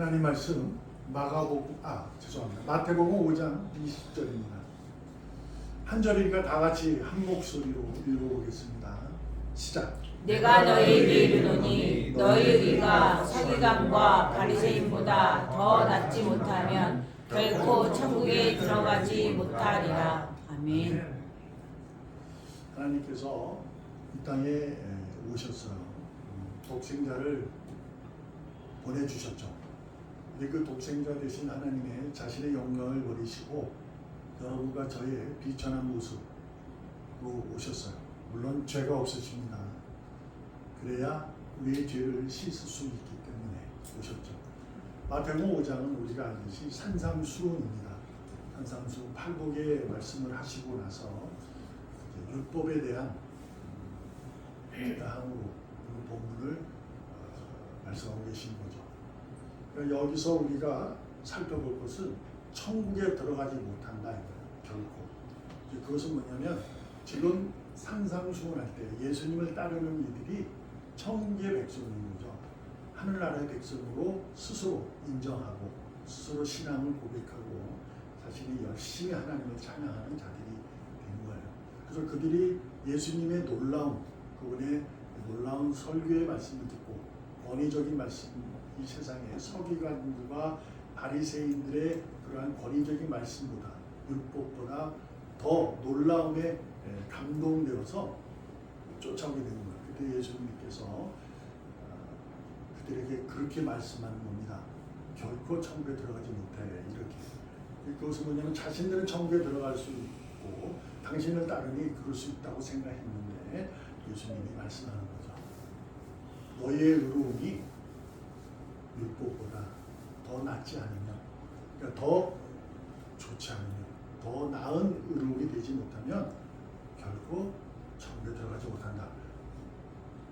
하나님 말씀 죄송합니다. 마태복음 5장 20절입니다. 한 절이니까 다 같이 한 목소리로 읽어보겠습니다. 시작. 내가 너희에게 이르노니 너희 의가 서기관과 바리새인보다 더 낫지 못하면 결코 천국에 들어가지 못하리라. 아멘. 하나님께서 이 땅에 오셨어요. 독생자를 보내주셨죠. 근데 그 독생자 되신 하나님의 자신의 영광을 버리시고 여러분과 저의 비천한 모습으로 오셨어요. 물론 죄가 없으십니다. 그래야 우리의 죄를 씻을 수 있기 때문에 오셨죠. 마태복음 5장은 우리가 알듯이 산상수훈입니다. 산상수훈 팔복의 말씀을 하시고 나서 율법에 대한 대항으로 그 본문을 말씀하고 계신 거죠. 그러니까 여기서 우리가 살펴볼 것은 천국에 들어가지 못한다 이거예요. 결코. 그것은 뭐냐면 지금 산상수훈할 때 예수님을 따르는 이들이 천국의 백성인 거죠. 하늘나라의 백성으로 스스로 인정하고 스스로 신앙을 고백하고 자신이 열심히 하나님을 찬양하는 자들이 된 거예요. 그래서 그들이 예수님의 그분의 놀라운 설교의 말씀을 듣고 권위적인 말씀, 이 세상의 서기관들과 바리새인들의 그러한 권위적인 말씀보다 율법보다 더 놀라움에 감동되어서 쫓아오게 되는 거예요. 그때 예수님께서 그들에게 그렇게 말씀하는 겁니다. 결코 천국에 들어가지 못해 이렇게. 그것은 뭐냐면 자신들은 천국에 들어갈 수 있고 당신을 따르니 그럴 수 있다고 생각했는데 예수님이 말씀하는 거죠. 너희의 의로움이 율법보다 더 낫지 않으면, 그러니까 더 좋지 않으면, 더 나은 의로움이 되지 못하면 결코 천국에 들어가지 못한다.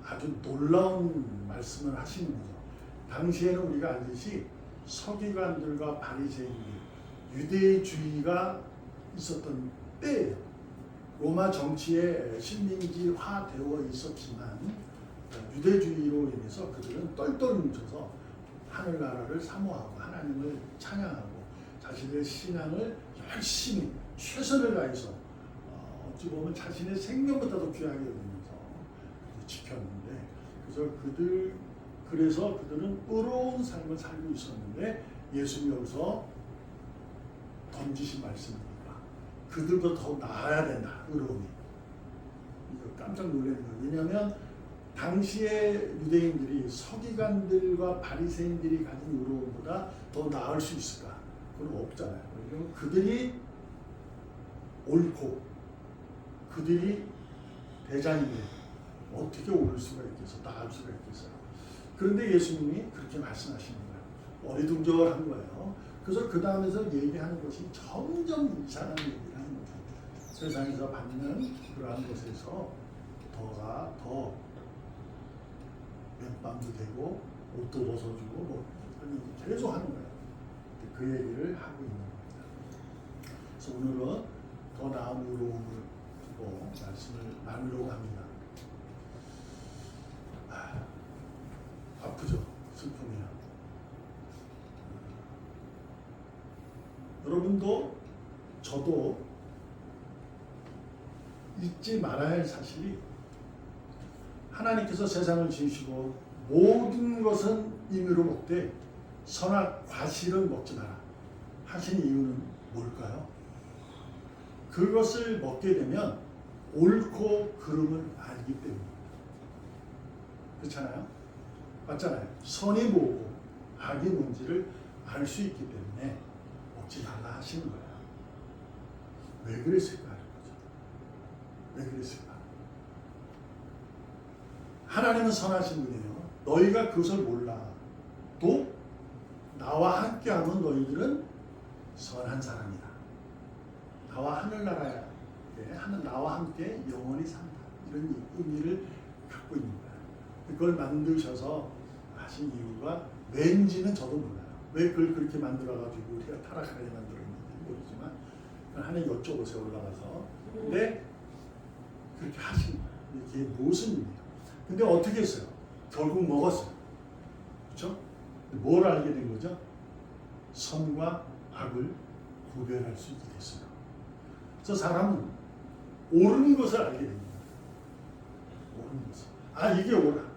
아주 놀라운 말씀을 하시는 거죠. 당시에는 우리가 알듯이 서기관들과 바리새인들, 유대주의가 있었던 때예요. 로마 정치에 식민지화되어 있었지만 유대주의로 인해서 그들은 똘똘 뭉쳐서 하늘나라를 사모하고 하나님을 찬양하고 자신의 신앙을 열심히 최선을 다해서 어찌 보면 자신의 생명보다도 귀하게 여기면서 지켰는데 그래서 그들은 의로운 삶을 살고 있었는데 예수님이 여기서 던지신 말씀입니다. 그들보다 더 나아야 된다. 의로움이. 이거 깜짝 놀라는 거예요. 왜냐하면 당시의 유대인들이 서기관들과 바리새인들이 가진 의로움보다 더 나을 수 있을까? 그건 없잖아요. 왜냐하면 그들이 옳고 그들이 대장인데 어떻게 옳을 수가 있겠어? 나을 수가 있겠어요? 그런데 예수님이 그렇게 말씀하시는 거예요. 어리둥절한 거예요. 그래서 그 다음에서 얘기하는 것이 점점 이상한 얘기를 하는 거죠. 세상에서 받는 그러한 것에서 더 맨밤도 되고 옷도 벗어주고 뭐 계속 하는 거예요. 그 얘기를 하고 있는 겁니다. 그래서 오늘은 더 나은 의로움을 두고 말씀을 나누려고 합니다. 아프죠? 슬픔이야. 여러분도 저도 잊지 말아야 할 사실이 하나님께서 세상을 지으시고 모든 것은 임의로 먹되 선악 과실은 먹지 마라 하신 이유는 뭘까요? 그것을 먹게 되면 옳고 그름을 알기 때문입니다. 그렇잖아요? 맞잖아요. 선이 뭐고 악이 뭔지를 알 수 있기 때문에 먹지 말라 하시는 거예요. 왜 그랬을까? 왜 그랬을까? 하나님은 선하신 분이에요. 너희가 그것을 몰라. 또 나와 함께하면 너희들은 선한 사람이다. 나와 하늘나라에 나와 함께 영원히 산다. 이런 의미를 갖고 있는 거예요. 그걸 만드셔서 하신 이유가 왠지는 저도 몰라요. 왜 그걸 그렇게 만들어가지고 우리가 타락하게 만들었는지 모르지만 하나님 여쭤보세요. 올라가서. 근데 그렇게 하신 거예요. 이게 무슨 일이에요? 근데 어떻게 했어요? 결국 먹었어요. 그렇죠? 뭘 알게 된 거죠? 선과 악을 구별할 수 있게 됐어요. 그래서 사람은 옳은 것을 알게 됩니다. 옳은 것을. 아, 이게 옳아. 이렇게.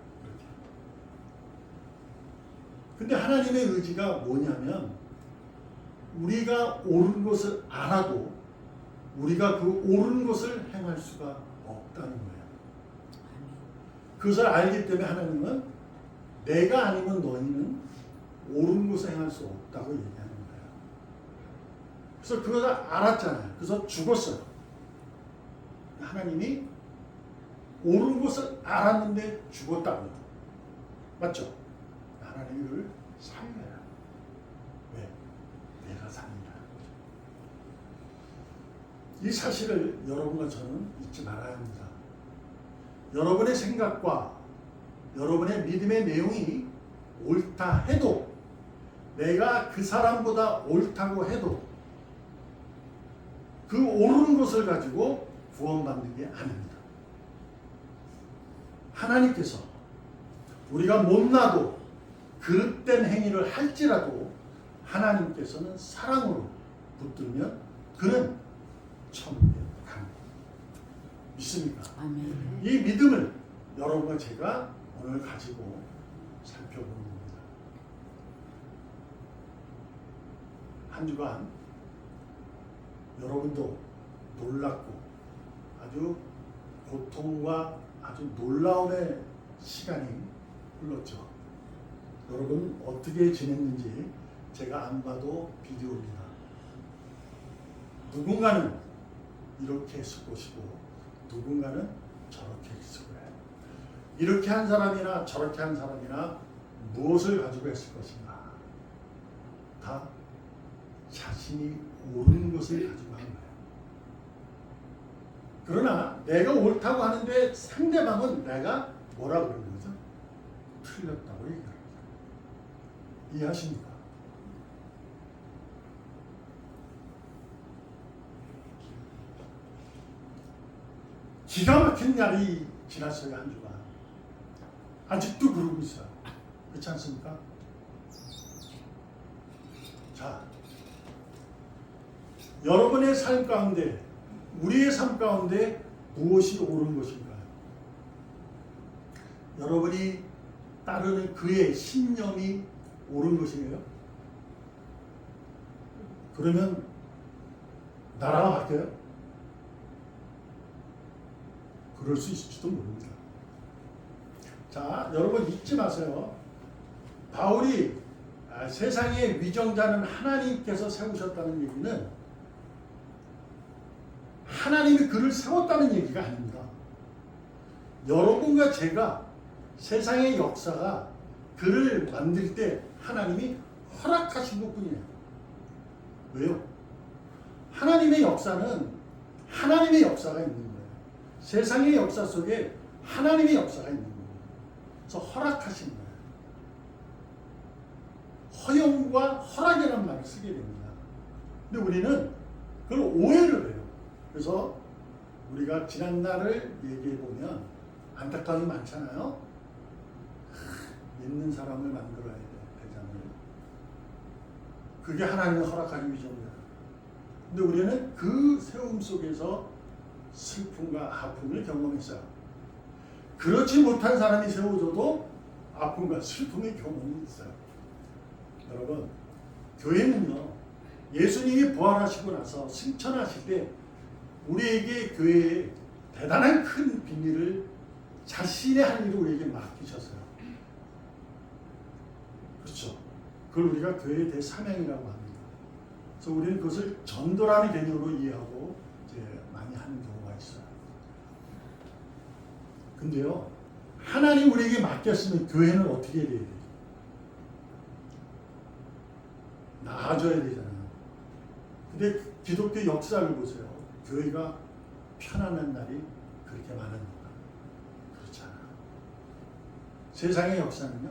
근데 하나님의 의지가 뭐냐면 우리가 옳은 것을 알아도 우리가 그 옳은 것을 행할 수가 없다는 거예요. 그것을 알기 때문에 하나님은 내가 아니면 너희는 옳은 것을 행할 수 없다고 얘기하는 거예요. 그래서 그것을 알았잖아요. 그래서 죽었어요. 하나님이 옳은 것을 알았는데 죽었다고요. 맞죠? 하나님이 그를 살려요. 왜? 내가 삽니다. 이 사실을 여러분과 저는 잊지 말아야 합니다. 여러분의 생각과 여러분의 믿음의 내용이 옳다 해도 내가 그 사람보다 옳다고 해도 그 옳은 것을 가지고 구원받는 게 아닙니다. 하나님께서 우리가 못나도 그릇된 행위를 할지라도 하나님께서는 사랑으로 붙들면 그는 천국에 갑니다. 믿습니까? 아멘. 이 믿음을 여러분과 제가 오늘 가지고 살펴보는 겁니다. 한 주간 여러분도 놀랍고 아주 고통과 아주 놀라움의 시간이 흘렀죠. 여러분 어떻게 지냈는지 제가 안 봐도 비디오입니다. 누군가는 이렇게 했을 것이고 누군가는 저렇게 했을 거예요. 이렇게 한 사람이나 저렇게 한 사람이나 무엇을 가지고 했을 것인가? 다 자신이 옳은 것을 가지고 한 거예요. 그러나 내가 옳다고 하는데 상대방은 내가 뭐라 그러는 거죠? 틀렸다고 얘기합니다. 이해하십니까? 기가 막힌 날이 지났어요. 한 주간. 아직도 그러고 있어요. 그렇지 않습니까? 자, 여러분의 삶 가운데 우리의 삶 가운데 무엇이 옳은 것인가요? 여러분이 따르는 그의 신념이 옳은 것이에요? 그러면 나라가 바뀌어요? 그럴 수 있을지도 모릅니다. 자, 여러분 잊지 마세요. 바울이 세상의 위정자는 하나님께서 세우셨다는 얘기는 하나님이 그를 세웠다는 얘기가 아닙니다. 여러분과 제가 세상의 역사가 그를 만들 때 하나님이 허락하신 것뿐이에요. 왜요? 하나님의 역사는 하나님의 역사가 있는 거예요. 세상의 역사 속에 하나님의 역사가 있는 거예요. 그래서 허락하신 거예요. 허용과 허락이라는 말을 쓰게 됩니다. 근데 우리는 그걸 오해를 해요. 그래서 우리가 지난날을 얘기해 보면 안타까움이 많잖아요. 믿는 사람을 만들어야 돼, 대장을. 그게 하나님의 허락하신 위정이에요. 근데 우리는 그 세움 속에서 슬픔과 아픔을 경험했어요. 그렇지 못한 사람이 세워져도 아픔과 슬픔의 경험이 있어요. 여러분, 교회는요, 예수님이 부활하시고 나서 승천하실 때 우리에게 교회에 대단한 큰 비밀을 자신의 할 일을 우리에게 맡기셨어요. 그렇죠. 그걸 우리가 교회의 대사명이라고 합니다. 그래서 우리는 그것을 전도라는 개념으로 이해하고 이제 많이 하는 경우가 있어요. 근데요, 하나님 우리에게 맡겼으면 교회는 어떻게 해야 돼요? 나아져야 되잖아요. 근데 기독교 역사를 보세요. 교회가 편안한 날이 그렇게 많은가? 그렇지 않아요. 세상의 역사는요,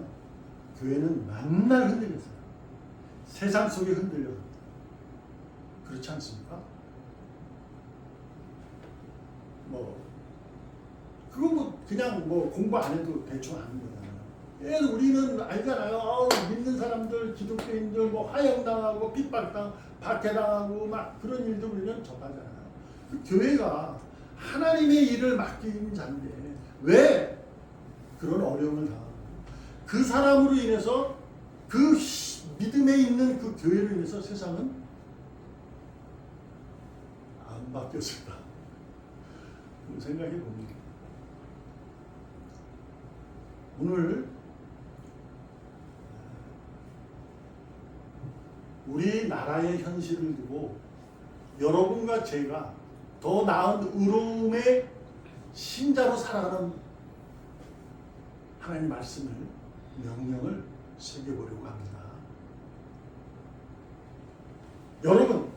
교회는 만날 흔들렸어요. 세상 속에 흔들려요. 그렇지 않습니까? 그거 그냥 공부 안 해도 대충 아는 거잖아요. 우리는 알잖아요. 믿는 사람들, 기독교인들 뭐 화형당하고 핍박당, 박해당하고 막 그런 일도 우리는 접하잖아요. 그 교회가 하나님의 일을 맡긴 자인데 왜 그런 어려움을 당하고 그 사람으로 인해서 그 믿음에 있는 그 교회로 인해서 세상은 안 바뀌었을까? 생각해 봅니다. 오늘 우리나라의 현실을 두고 여러분과 제가 더 나은 의로움의 신자로 살아가는 하나님 말씀을 명령을 새겨보려고 합니다. 여러분,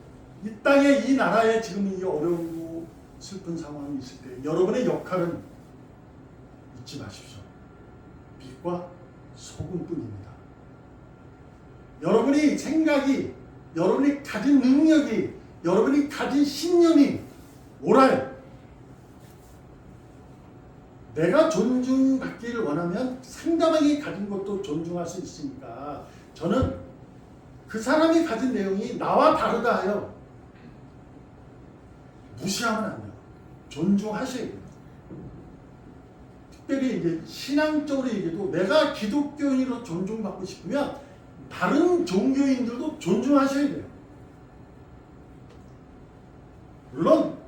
이 땅에 이 나라에 지금 이 어려우고 슬픈 상황이 있을 때 여러분의 역할은 잊지 마십시오. 빛과 소금뿐입니다. 여러분이 생각이, 여러분이 가진 능력이, 여러분이 가진 신념이 옳아요. 내가 존중받기를 원하면 상대방이 가진 것도 존중할 수 있으니까 저는 그 사람이 가진 내용이 나와 다르다 하여 무시하면 안 돼요. 존중하셔야 돼요. 특별히 이제 신앙적으로 얘기해도 내가 기독교인으로 존중받고 싶으면 다른 종교인들도 존중하셔야 돼요. 물론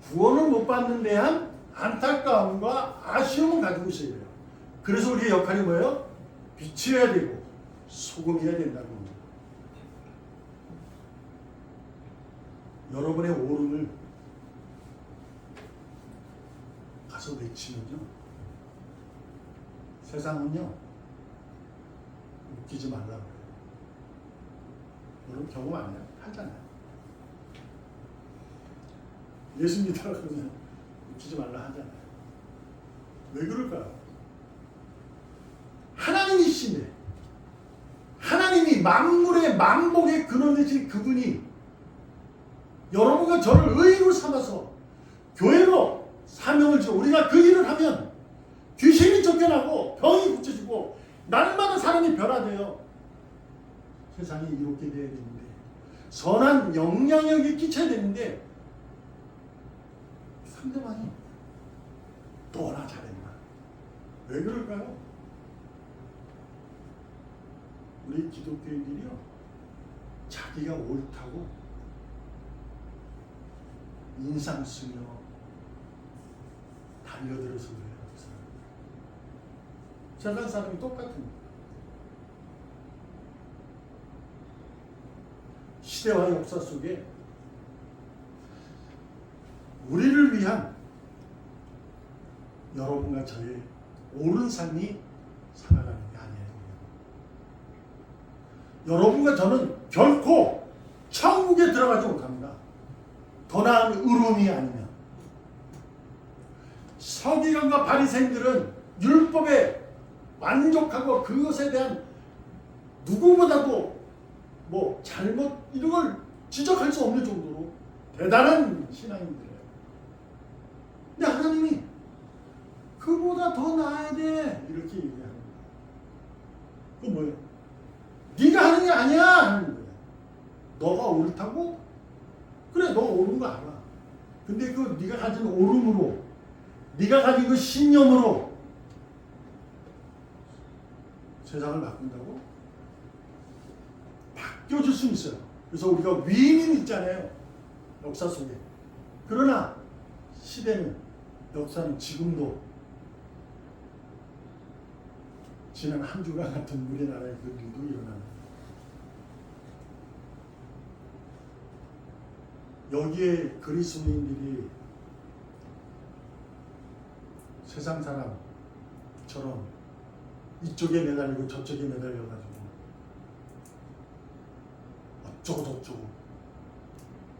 구원을 못 받는 데한 안타까움과 아쉬움을 가지고 있어야 돼요. 그래서 우리의 역할이 뭐예요? 빛이어야 되고 소금이어야 된다는 겁니다. 여러분의 옳음을 가서 외치면요, 세상은요 웃기지 말라고 해요. 여러분 경험 안 해요? 하잖아요. 예수 믿으라 그러면 웃기지 말라 하잖아요. 왜 그럴까요? 하나님이신데, 하나님이 만물의 만복의 근원이신 그분이 여러분과 저를 의인으로 삼아서 교회로 사명을 주어 우리가 그 일을 하면 귀신이 쫓겨나고 병이 고쳐지고 날마다 사람이 변화돼요. 세상이 이렇게 돼야 되는데, 선한 영향력이 끼쳐야 되는데 상대방이 너나 잘했나? 왜 그럴까요? 우리 기독교인들이요, 자기가 옳다고 인상 쓰며 달려들어서 그래요. 세상 사람이 똑같은 시대와 역사 속에 우리를 위한 여러분과 저의 옳은 삶이 살아가는 게 아니에요. 여러분과 저는 결코 천국에 들어가지 못합니다. 더 나은 의로움이 아니면. 서기관과 바리새인들은 율법에 만족하고 그것에 대한 누구보다도 뭐 잘못 이런 걸 지적할 수 없는 정도로 대단한 신앙인들이에요. 근데 하나님이 그보다 더 나아야 돼 이렇게 얘기하는 거예요. 그건 뭐예요? 네가 하는 게 아니야 하는 거예요. 너가 옳다고? 그래, 너 옳은 거 알아. 근데 그 네가 가진 옳음으로, 네가 가진 그 신념으로 세상을 바꾼다고? 바뀌어줄 수 있어요. 그래서 우리가 위인이 있잖아요, 역사 속에. 그러나 시대는, 역사는 지금도 지난 한 주간 같은 우리나라의 그 일도 일어나는 거예요. 여기에 그리스도인들이 세상 사람처럼 이쪽에 매달리고 저쪽에 매달려가지고 어쩌고 저쩌고,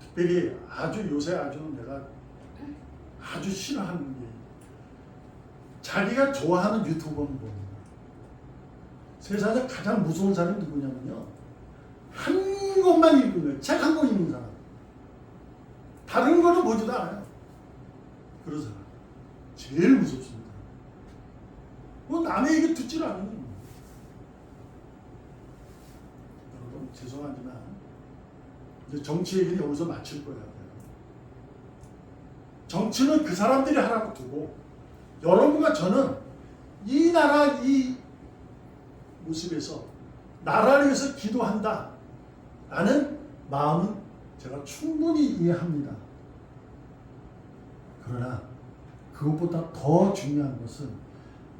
특별히 아주 요새 아주 내가 아주 싫어하는 게 자기가 좋아하는 유튜버는 뭡니까? 세상에 가장 무서운 사람이 누구냐면요, 한 것만 읽는 거예요. 책 한 권 읽는 사람. 다른 거는 보지도 않아요. 그런 사람 제일 무섭습니다. 남의 얘기 듣질 않아요. 여러분 죄송하지만 이제 정치 얘기는 여기서 마칠 거예요. 정치는 그 사람들이 하라고 두고 여러분과 저는 이 나라 이 모습에서 나라를 위해서 기도한다 라는 마음은 제가 충분히 이해합니다. 그러나 그것보다 더 중요한 것은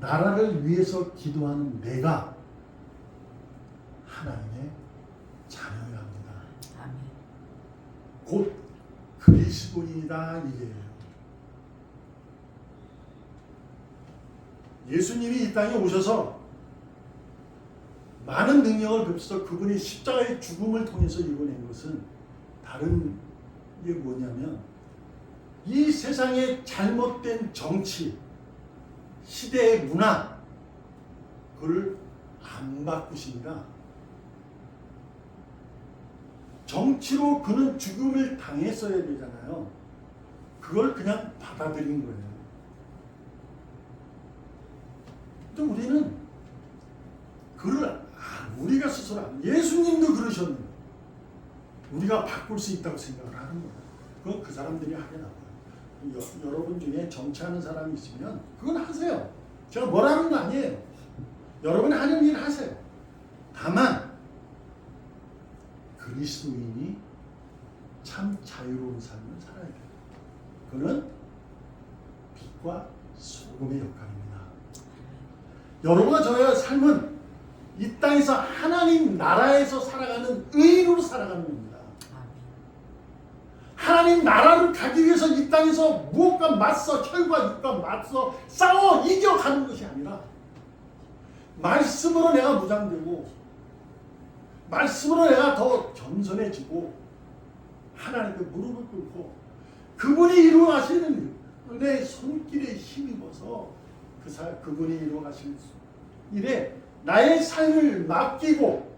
나라를 위해서 기도하는 내가 하나님의 자녀여야 합니다. 아멘. 곧 그리스도인이다 이게요. 예수님이 이 땅에 오셔서 많은 능력을 베푸셔서 그분이 십자가의 죽음을 통해서 이루어낸 것은 다른 게 뭐냐면 이 세상의 잘못된 정치, 시대의 문화 그걸 안 바꾸십니다. 정치로 그는 죽음을 당했어야 되잖아요. 그걸 그냥 받아들인 거예요. 근데 우리는 그를 우리가 스스로 예수님도 그러셨는데 우리가 바꿀 수 있다고 생각을 하는 거예요. 그건 그 사람들이 하게 나와요. 여러분 중에 정치하는 사람이 있으면 그건 하세요. 제가 뭐라는 거 아니에요. 여러분이 하는 일 하세요. 다만 그리스도인이 참 자유로운 삶을 살아야 돼요. 그는 빛과 소금의 역할입니다. 여러분과 저의 삶은 이 땅에서 하나님 나라에서 살아가는 의인으로 살아가는 겁니다. 하나님 나라를 가기 위해서 이 땅에서 무엇과 맞서 혈과 육과 맞서 싸워 이겨가는 것이 아니라 말씀으로 내가 무장되고 말씀으로 내가 더 겸손해지고 하나님께 무릎을 꿇고 그분이 이루어가시는 은혜의 손길에 힘입어서 그분이 이루어가시는 일에 나의 삶을 맡기고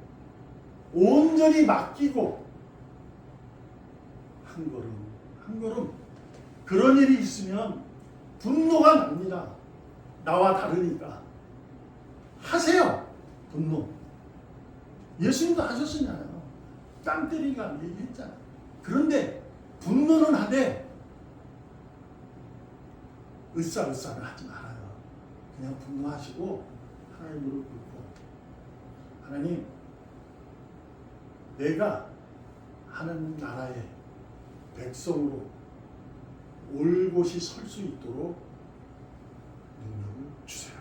온전히 맡기고 한 걸음 한 걸음 그런 일이 있으면 분노가 납니다. 나와 다르니까 하세요. 분노 예수님도 하셨잖아요. 땀 때리니까 얘기했잖아요. 그런데 분노는 하되 으쌰으쌰는 하지 말아요. 그냥 분노하시고 하나님 무릎 꿇고 하나님 내가 하나님 나라의 백성으로 올곧이 설 수 있도록 능력을 주세요.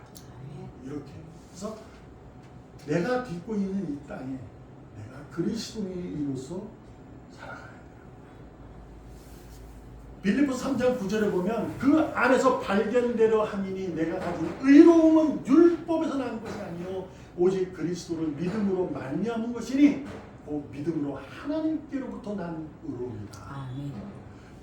이렇게 그래서 내가 딛고 있는 이 땅에 내가 그리스도인으로서 살아가야 돼요. 빌립보서 3장 9절에 보면 그 안에서 발견되려 함이니 내가 가진 의로움은 율법에서 난 것이 아니요 오직 그리스도를 믿음으로 말미암은 것이니 그 믿음으로 하나님께로부터 난 의로움이다. 아멘.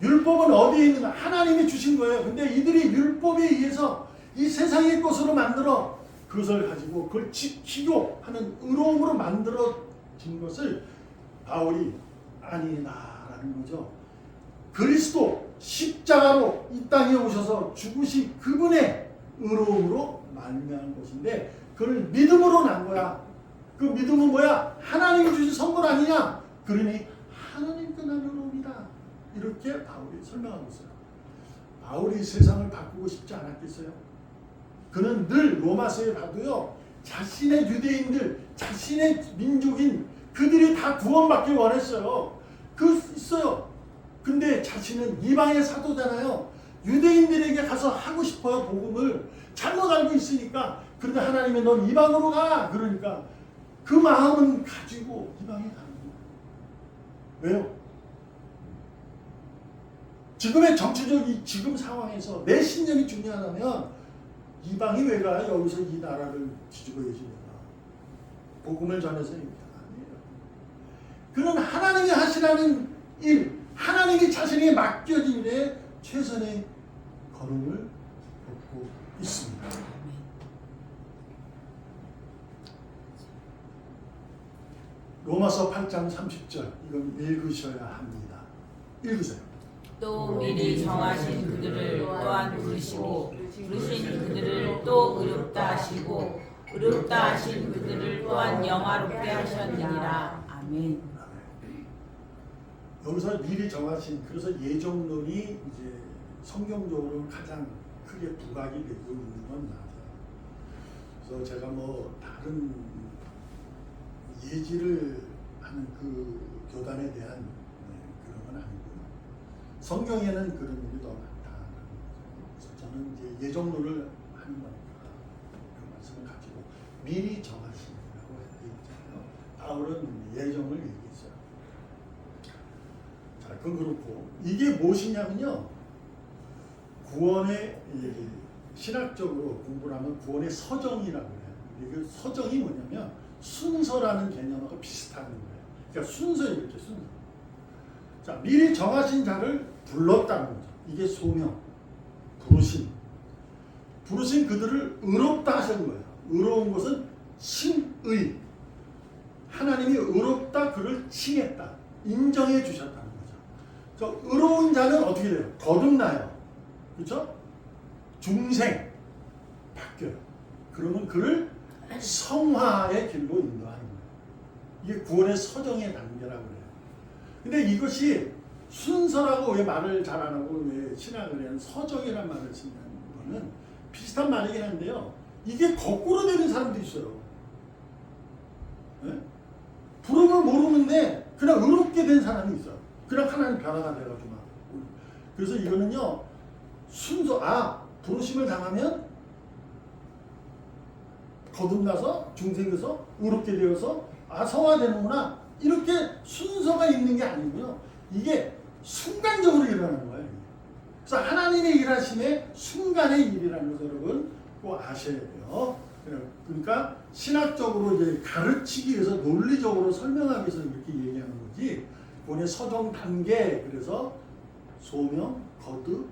율법은 어디에 있는가? 하나님이 주신 거예요. 근데 이들이 율법에 의해서 이 세상의 것으로 만들어 그것을 가지고 그걸 지키고 하는 의로움으로 만들어진 것을 바울이 아니다라는 거죠. 그리스도 십자가로 이 땅에 오셔서 죽으신 그분의 의로움으로 말미암은 것인데 그걸 믿음으로 난 거야. 그 믿음은 뭐야? 하나님이 주신 선물 아니냐? 그러니 하나님께 난 의로움이다. 이렇게 바울이 설명하고 있어요. 바울이 세상을 바꾸고 싶지 않았겠어요? 그는 늘 로마서에 봐도요. 자신의 유대인들, 자신의 민족인 그들이 다 구원받길 원했어요. 그 있어요. 근데 자신은 이방의 사도잖아요. 유대인들에게 가서 하고 싶어요. 복음을. 잘못 알고 있으니까. 그런데 하나님이 넌 이방으로 가. 그러니까 그 마음은 가지고 이방에 가는 거예요. 왜요? 지금의 정치적인 지금 상황에서 내 신념이 중요하다면 이방이 왜 가? 여기서 이 나라를 뒤집어야지 내가. 복음을 전해서 이렇게 아니에요. 그는 하나님이 하시라는 일, 하나님이 자신에게 맡겨진 일에 최선의 걸음을 걷고 있습니다. 로마서 8장 30절 이건 읽으셔야 합니다. 읽으세요. 또 미리 정하신 그들을 또한 부르시고 부르신 그들을 또 의롭다 하시고 의롭다 하신 그들을 또한 영화롭게 하셨느니라. 아멘. 여기서 미리 정하신, 그래서 예정론이 이제 성경적으로 가장 크게 부각이 되고 있는 건 맞아요. 그래서 제가 뭐 다른 예지를 하는 그 교단에 대한 그런 건 아니고요. 성경에는 그런 일이 더 많다. 그래서 저는 이제 예정론을 하는 거니까 그 말씀을 가지고 미리 정하신다고 얘기했잖아요. 바울은 예정을 얘기했어요. 자, 그건 그렇고 이게 무엇이냐면요. 구원의 신학적으로 공부를 하면 구원의 서정이라고 해요. 그 서정이 뭐냐면 순서라는 개념하고 비슷한 거예요. 그러니까 순서 이렇게 순서. 자, 미리 정하신 자를 불렀다는 거죠. 이게 소명, 부르심. 부르신 그들을 의롭다 하신 거예요. 의로운 것은 칭의. 하나님이 의롭다 그를 칭했다. 인정해 주셨다는 거죠. 저 의로운 자는 어떻게 돼요? 거듭나요. 그렇죠? 중생 바뀌어요. 그러면 그를 성화의 길로 인도하는 거예요. 이게 구원의 서정의 단계라고 그래요. 근데 이것이 순서라고 왜 말을 잘 안 하고 왜 신학을 해요? 서정이라는 말을 쓰는 거는 비슷한 말이긴 한데요. 이게 거꾸로 되는 사람도 있어요. 네? 부름을 모르는데 그냥 의롭게 된 사람이 있어요. 그냥 하나님 변화가 돼가지고 막. 그래서 이거는요. 순서, 부르심을 당하면 거듭나서 중생에서 의롭게 되어서 성화되는구나. 이렇게 순서가 있는 게 아니고요. 이게 순간적으로 일어나는 거예요. 그래서 하나님의 일하심의 순간의 일이라는 것을 여러분 꼭 아셔야 돼요. 그러니까 신학적으로 이제 가르치기 위해서 논리적으로 설명하기 위해서 이렇게 얘기하는 거지. 본의 서정 단계, 그래서 소명, 거듭,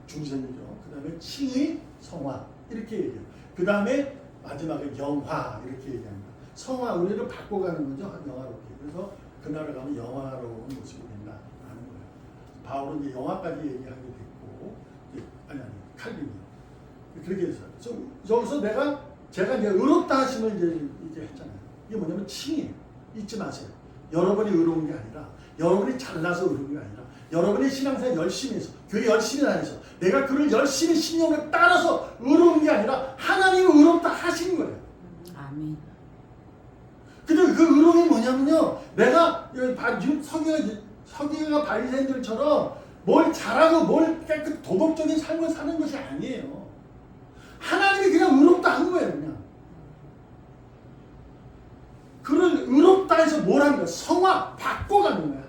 중생이죠. 그 다음에 칭의, 성화 이렇게 얘기해요. 그 다음에 마지막에 영화 이렇게 얘기합니다. 성화, 우리를 바꿔가는 거죠. 영화롭게. 그래서 그날을 가면 영화로운 모습이 된다라는 거예요. 바울은 이제 영화까지 얘기하게 됐고, 아니 칼빈이요. 그렇게 했어요. 그래서 여기서 제가 이제 의롭다 하시면 이제 했잖아요. 이게 뭐냐면 칭이에요. 잊지 마세요. 여러분이 의로운 게 아니라, 여러분이 잘나서 의로운 게 아니라, 여러분이 신앙생활 열심히 해서, 교회 열심히 다녀서, 내가 그를 열심히 신령을 따라서 의로운 게 아니라 하나님이 의롭다 하신 거예요. 아멘. 근데 그 의로움이 뭐냐면요. 내가 서기가 바리새인들처럼 뭘 잘하고 뭘 깨끗 도덕적인 삶을 사는 것이 아니에요. 하나님이 그냥 의롭다 한 거예요. 그냥. 그를 의롭다 해서 뭘 하는 거예요? 성화 바꿔가는 거예요.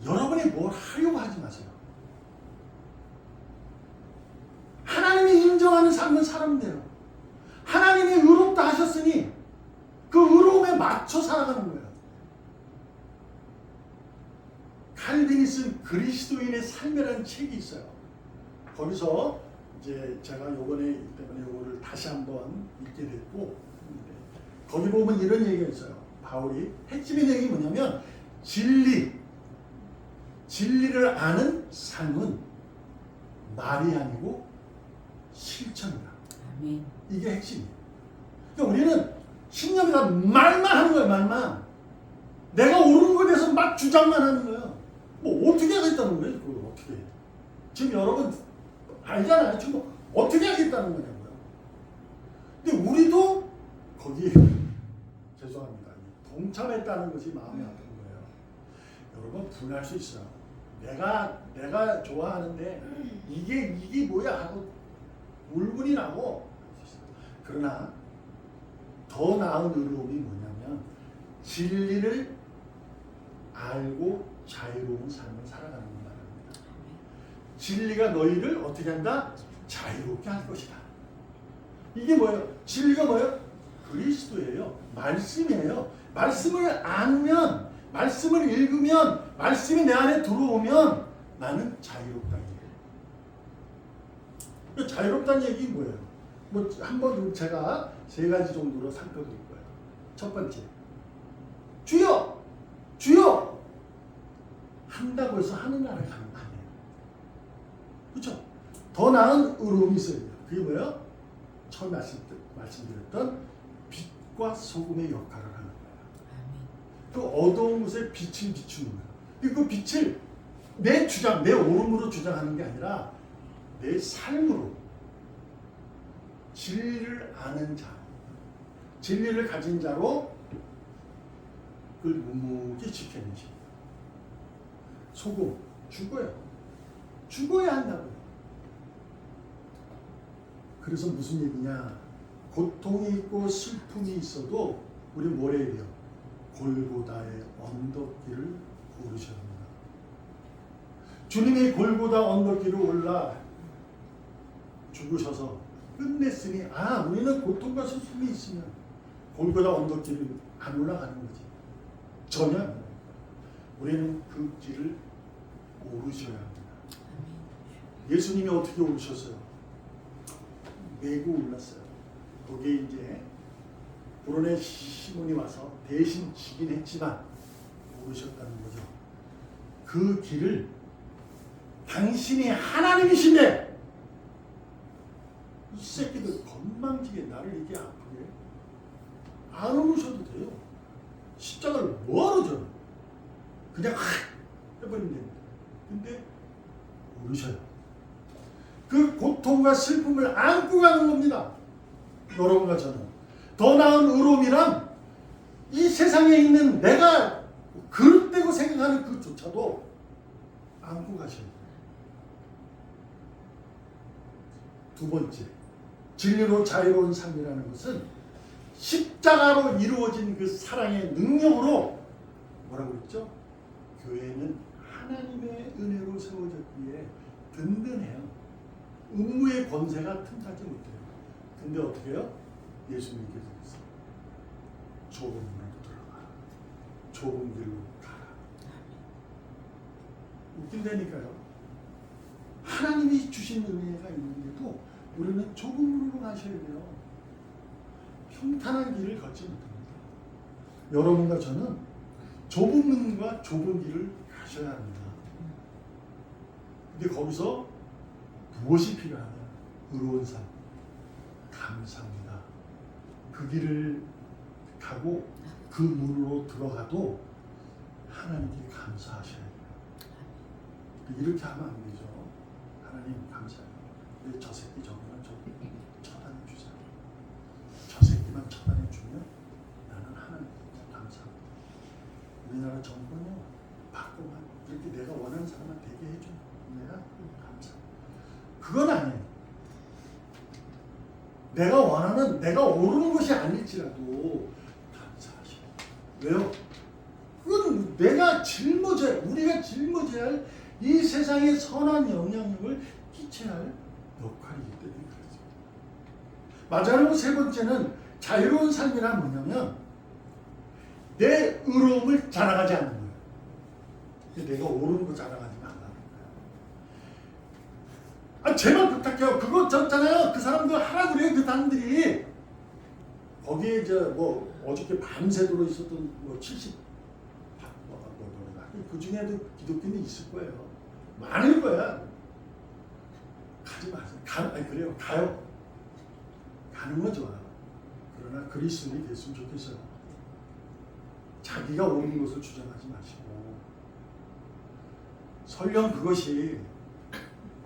여러분이 뭘 하려고 하지 마세요. 하나님이 인정하는 삶을 살면 돼요. 하나님이 의롭다 하셨으니 그 의로움에 맞춰 살아가는 거예요. 칼빈이 쓴 그리스도인의 삶이라는 책이 있어요. 거기서 이제 제가 요번에 때문에 요거를 다시 한번 읽게 됐고, 거기 보면 이런 얘기가 있어요. 바울이 핵심의 내용이 뭐냐면 진리를 아는 삶은 말이 아니고 실천이다. 아멘. 이게 핵심이에요. 그러니까 우리는 신념이다 말만 하는 거예요. 말만. 내가 옳은 것에 대해서 막 주장만 하는 거예요. 뭐 어떻게 하겠다는 거예요? 그걸 어떻게 해? 지금 여러분 알잖아요. 지금 어떻게 하겠다는 거냐고요. 근데 우리도 거기에 죄송합니다. 동참했다는 것이 마음이 아픈 거예요. 여러분 분할 수 있어요. 내가 좋아하는데 이게 뭐야 하고 울분이 나고. 그러나 더 나은 의로움이 뭐냐면 진리를 알고 자유로운 삶을 살아가는 것 말입니다. 진리가 너희를 어떻게 한다? 자유롭게 할 것이다. 이게 뭐예요? 진리가 뭐예요? 그리스도예요. 말씀이에요. 말씀을 알면, 말씀을 읽으면, 말씀이 내 안에 들어오면 나는 자유롭다. 자유롭다는 얘기 뭐예요? 뭐 한번 제가 3가지 정도로 살펴드릴 거예요. 첫 번째, 주여 한다고 해서 하는 나라에 가는 거 아니에요. 그렇죠? 더 나은 의로움이 있어야 돼요. 그게 뭐예요? 처음 말씀드렸던 빛과 소금의 역할을 하는 거예요. 그 어두운 곳에 빛을 비추는 거예요. 그 빛을 내 주장, 내 오름으로 주장하는 게 아니라 내 삶으로 진리를 아는 자, 진리를 가진 자로 그걸 묵묵히 지켜내지. 소금 죽어요. 죽어야 한다고요. 그래서 무슨 얘기냐? 고통이 있고 슬픔이 있어도 우리 뭐래 해야 돼요? 골고다의 언덕길을 오르셔야 합니다. 주님이 골고다 언덕길을 올라 죽으셔서 끝냈으니 우리는 고통과 슬픔이 있으면 골고다 언덕길을 안 올라가는 거지. 전혀 안 올라가요. 우리는 그 길을 오르셔야 합니다. 예수님이 어떻게 오르셨어요? 메고 올랐어요. 거기에 이제 불온의 시몬이 와서 대신 지긴 했지만 오르셨다는 거죠. 그 길을 당신이 하나님이신데 이 새끼들 건방지게 나를 이렇게 아프게 안 오르셔도 돼요. 십자가를 뭐하러 져? 그냥 확 해버리면 됩니다. 근데 오르셔요. 그 고통과 슬픔을 안고 가는 겁니다. 여러분과 저는 더 나은 의로움이란 이 세상에 있는 내가 그릇되고 생각하는 그조차도 안고 가셔야 돼요. 두 번째, 진리로 자유로운 삶이라는 것은 십자가로 이루어진 그 사랑의 능력으로 뭐라고 그랬죠? 교회는 하나님의 은혜로 세워졌기에 든든해요. 음무의 권세가 틈타지 못해요. 근데 어떻게 해요? 예수님께서 그랬어요. 좁은 문으로 들어가. 좁은 길로 가라. 웃긴다니까요. 하나님이 주신 은혜가 있는데도 우리는 좁은 문으로 가셔야 돼요. 평탄한 길을 걷지 못합니다. 여러분과 저는 좁은 문과 좁은 길을 가셔야 합니다. 근데 거기서 무엇이 필요하냐? 의로운 삶. 감사합니다. 그 길을 가고 그 문으로 들어가도 하나님께 감사하셔야 돼요. 이렇게 하면 안 되죠. 하나님 감사해요. 왜 저 새끼 저거는 좀 처단해 주자. 저 새끼만 처단해 주면 나는 하나님께 감사합니다. 우리나라 정권요 바꾸면 이렇게 내가 원하는 사람만 되게 해줘. 내가 감사. 그건 아니에요. 내가 원하는 내가 옳은 것이 아닐지라도 감사하셔요. 왜요? 그건 내가 짊어져야 우리가 짊어져야 할 이 세상에 선한 영향력을 끼쳐야 할 역할이기 때문에 그렇습니다. 마지막으로 세 번째는 자유로운 삶이란 뭐냐면 내 의로움을 자랑하지 않는 거예요. 내가 옳은 거 자랑하지 말라는 거예요. 제발 부탁해요. 그거 졌잖아요. 그 사람들 하라 그래요. 그 사람들이 거기에 이제 뭐 어저께 밤새도록 있었던 뭐 70 그 중에도 기독교는 있을 거예요. 많을 거야. 가지 마세요. 아니 그래요. 가요. 가는 건 좋아요. 그러나 그리스도인이 됐으면 좋겠어요. 자기가 옳은 것을 주장하지 마시고 설령 그것이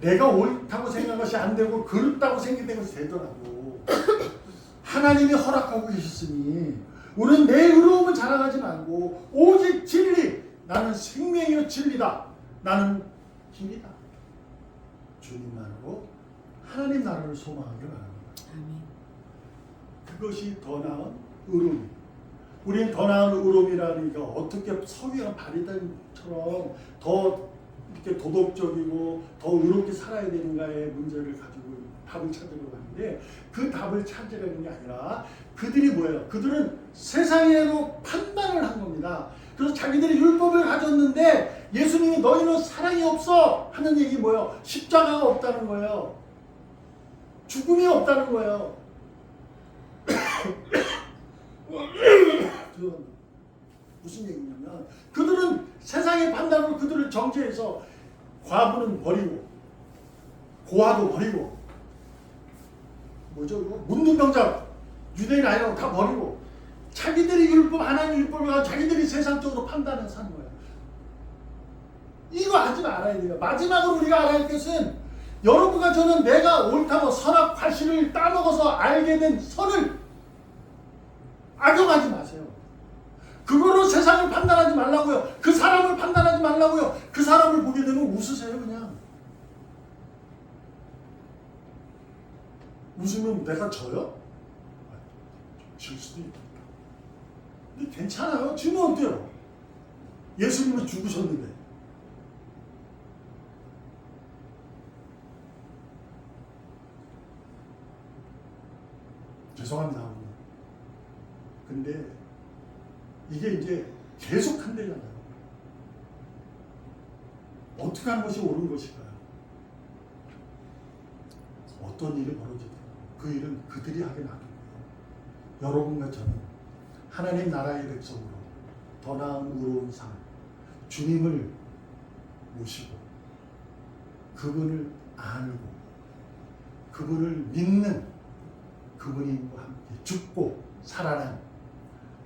내가 옳다고 생각한 것이 안 되고 그렇다고 생각된 것이 되더라도 하나님이 허락하고 계셨으니 우리는 내 의로움을 자랑하지 말고 오직 진리 나는 생명이요 진리다. 나는 길이다. 주님만으로 하나님 나라를 소망하길 바랍니다. 아멘. 그것이 더 나은 의로움. 우리는 더 나은 의로움이라니까 어떻게 서기관 바리단처럼 더 이렇게 도덕적이고 더 의롭게 살아야 되는가의 문제를 가지고 답을 찾으려고 하는데 그 답을 찾으려는 게 아니라 그들이 뭐예요? 그들은 세상에도 판단을 한 겁니다. 그래서 자기들이 율법을 가졌는데 예수님이 너희는 사랑이 없어 하는 얘기 뭐예요? 십자가가 없다는 거예요. 죽음이 없다는 거예요. 무슨 얘기냐면 그들은 세상의 판단으로 그들을 정죄해서 과부는 버리고 고아도 버리고 뭐죠? 문둥병자 유대인 아니라고 다 버리고 자기들이 율법 하나님 율법을 가지고 자기들이 세상적으로 판단해서 사는 거예요. 이거 하지 말아야 돼요. 마지막으로 우리가 알아야 할 것은 여러분과 저는 내가 옳다고 선악 과실을 따먹어서 알게 된 선을 악용하지 마세요. 그거로 세상을 판단하지 말라고요. 그 사람을 판단하지 말라고요. 그 사람을 보게 되면 웃으세요 그냥. 웃으면 내가 져요? 질 수도 있다. 근데 괜찮아요. 지면 어때요? 예수님은 죽으셨는데. 죄송합니다. 근데 이게 이제 계속 한대잖아요. 어떻게 하는 것이 옳은 것일까요? 어떤 일이 벌어지든 그 일은 그들이 하게 놔두고요. 여러분과 저는 하나님 나라의 백성으로 더 나은 의로운 삶, 주님을 모시고 그분을 알고 그분을 믿는 그분과 함께 죽고 살아난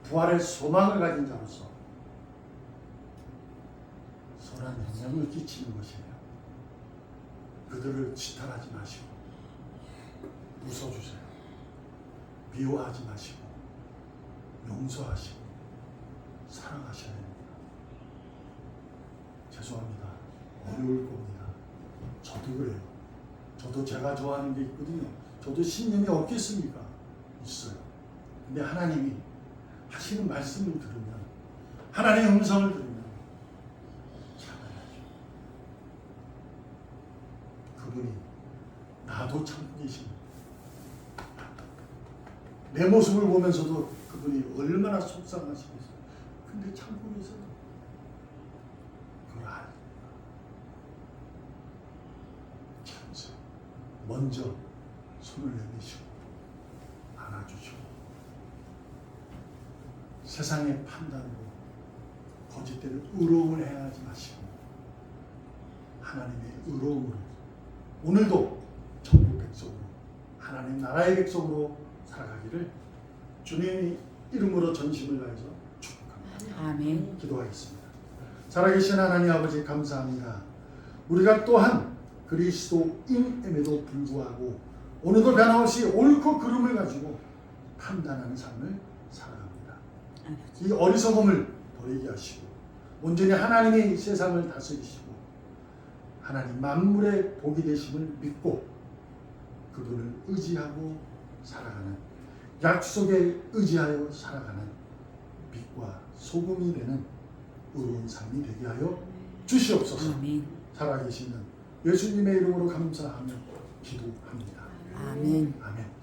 부활의 소망을 가진 자로서 선한 영향을 끼치는 것이에요. 그들을 지탄하지 마시고 웃어주세요. 미워하지 마시고 용서하시고 사랑하셔야 됩니다. 죄송합니다. 어려울 겁니다. 저도 그래요. 저도 제가 좋아하는 게 있거든요. 저도 신념이 없겠습니까? 있어요. 근데 하나님이 하시는 말씀을 들으면 하나님의 음성을 들으면 참아야죠. 그분이 나도 참고 계십니다. 내 모습을 보면서도 그분이 얼마나 속상하시겠어요. 근데 참고 계세요. 그걸 알아야 됩니다. 참으세요. 먼저 손을 내미시고 안아주시고 세상의 판단으로 거짓되는 의로움을 행하지 마시고 하나님의 의로움으로 오늘도 천국 백성으로 하나님 나라의 백성으로 살아가기를 주님의 이름으로 전심을 다해서 축복합니다. 아멘. 기도하겠습니다. 살아계신 하나님 아버지 감사합니다. 우리가 또한 그리스도인임에도 불구하고 오늘도 변함없이 옳고 그름을 가지고 판단하는 삶을 살아갑니다. 이 어리석음을 버리게 하시고 온전히 하나님의 세상을 다스리시고 하나님 만물의 복이 되심을 믿고 그분을 의지하고 살아가는 약속에 의지하여 살아가는 빛과 소금이 되는 의로운 삶이 되게 하여 주시옵소서. 아멘. 살아계시는 예수님의 이름으로 감사하며 기도합니다. 아멘. 아멘.